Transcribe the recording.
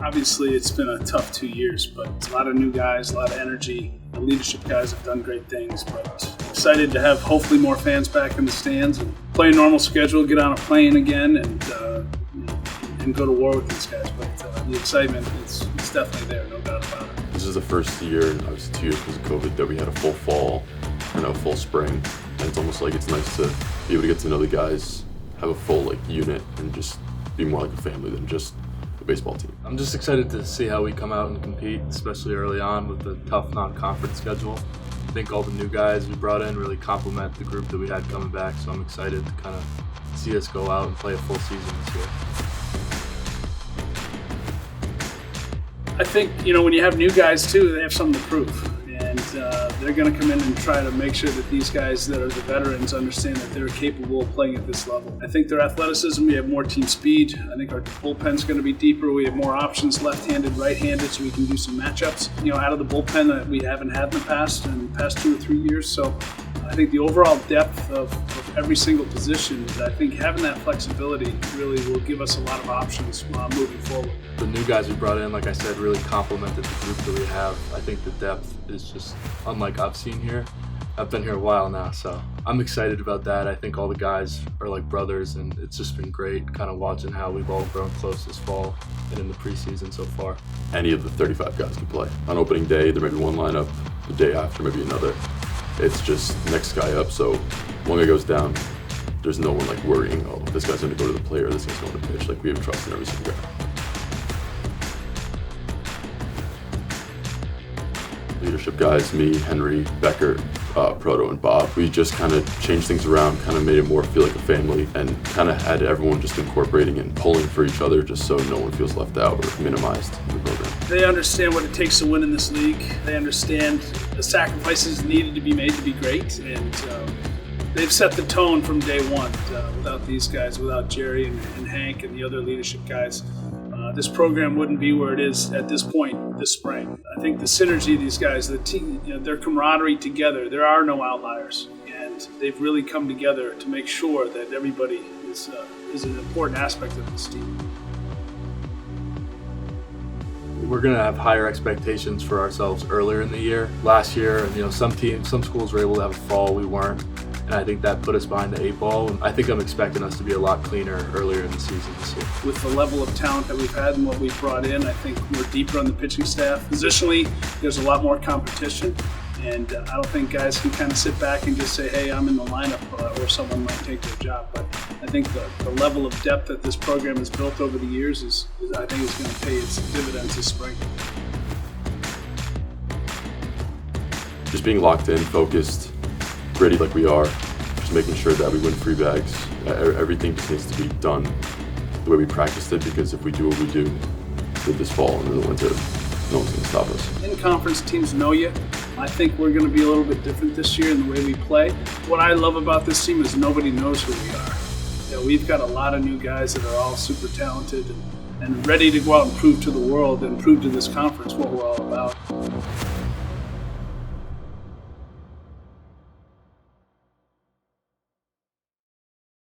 Obviously, it's been a tough 2 years, but it's a lot of new guys, a lot of energy. The leadership guys have done great things, but excited to have hopefully more fans back in the stands and play a normal schedule, get on a plane again, and go to war with these guys. But the excitement is definitely there, no doubt about it. This is the first year, and obviously 2 years because of COVID, that we had a full fall and a full spring. And it's almost like it's nice to be able to get to know the guys, have a full unit, and just be more like a family than just a baseball team. I'm just excited to see how we come out and compete, especially early on with the tough non-conference schedule. I think all the new guys we brought in really complement the group that we had coming back, so I'm excited to kind of see us go out and play a full season this year. I think, when you have new guys too, they have something to prove. And they're going to come in and try to make sure that these guys that are the veterans understand that they're capable of playing at this level. I think their athleticism, we have more team speed. I think our bullpen's going to be deeper. We have more options, left-handed, right-handed, so we can do some matchups, out of the bullpen that we haven't had in the past 2 or 3 years. So I think the overall depth of every single position, I think having that flexibility really will give us a lot of options moving forward. The new guys we brought in, like I said, really complemented the group that we have. I think the depth is just unlike I've seen here. I've been here a while now, so I'm excited about that. I think all the guys are like brothers, and it's just been great kind of watching how we've all grown close this fall and in the preseason so far. Any of the 35 guys can play. On opening day, there may be one lineup, the day after maybe another. It's just next guy up, so one guy goes down, there's no one worrying, oh, this guy's going to go to the plate or this guy's going to pitch. We have trust in every single guy. Leadership guys, me, Henry, Becker, Proto, and Bob, we just kind of changed things around, kind of made it more feel like a family, and kind of had everyone just incorporating and pulling for each other just so no one feels left out or minimized in the program. They understand what it takes to win in this league. They understand the sacrifices needed to be made to be great, and they've set the tone from day one. Without these guys, without Jerry and Hank and the other leadership guys, this program wouldn't be where it is at this point this spring. I think the synergy of these guys, the team, their camaraderie together, there are no outliers, and they've really come together to make sure that everybody is an important aspect of this team. We're going to have higher expectations for ourselves earlier in the year. Last year, some schools were able to have a fall, we weren't. And I think that put us behind the 8 ball. I think I'm expecting us to be a lot cleaner earlier in the season this year. With the level of talent that we've had and what we've brought in, I think we're deeper on the pitching staff. Positionally, there's a lot more competition. And I don't think guys can kind of sit back and just say, hey, I'm in the lineup, or someone might take their job. But I think the level of depth that this program has built over the years is I think is going to pay its dividends this spring. Just being locked in, focused, gritty like we are, just making sure that we win free bags. Everything just needs to be done the way we practiced it, because if we do what we do this fall and in the winter, no one's going to stop us. In-conference teams know you. I think we're going to be a little bit different this year in the way we play. What I love about this team is nobody knows who we are. We've got a lot of new guys that are all super talented and ready to go out and prove to the world and prove to this conference what we're all about.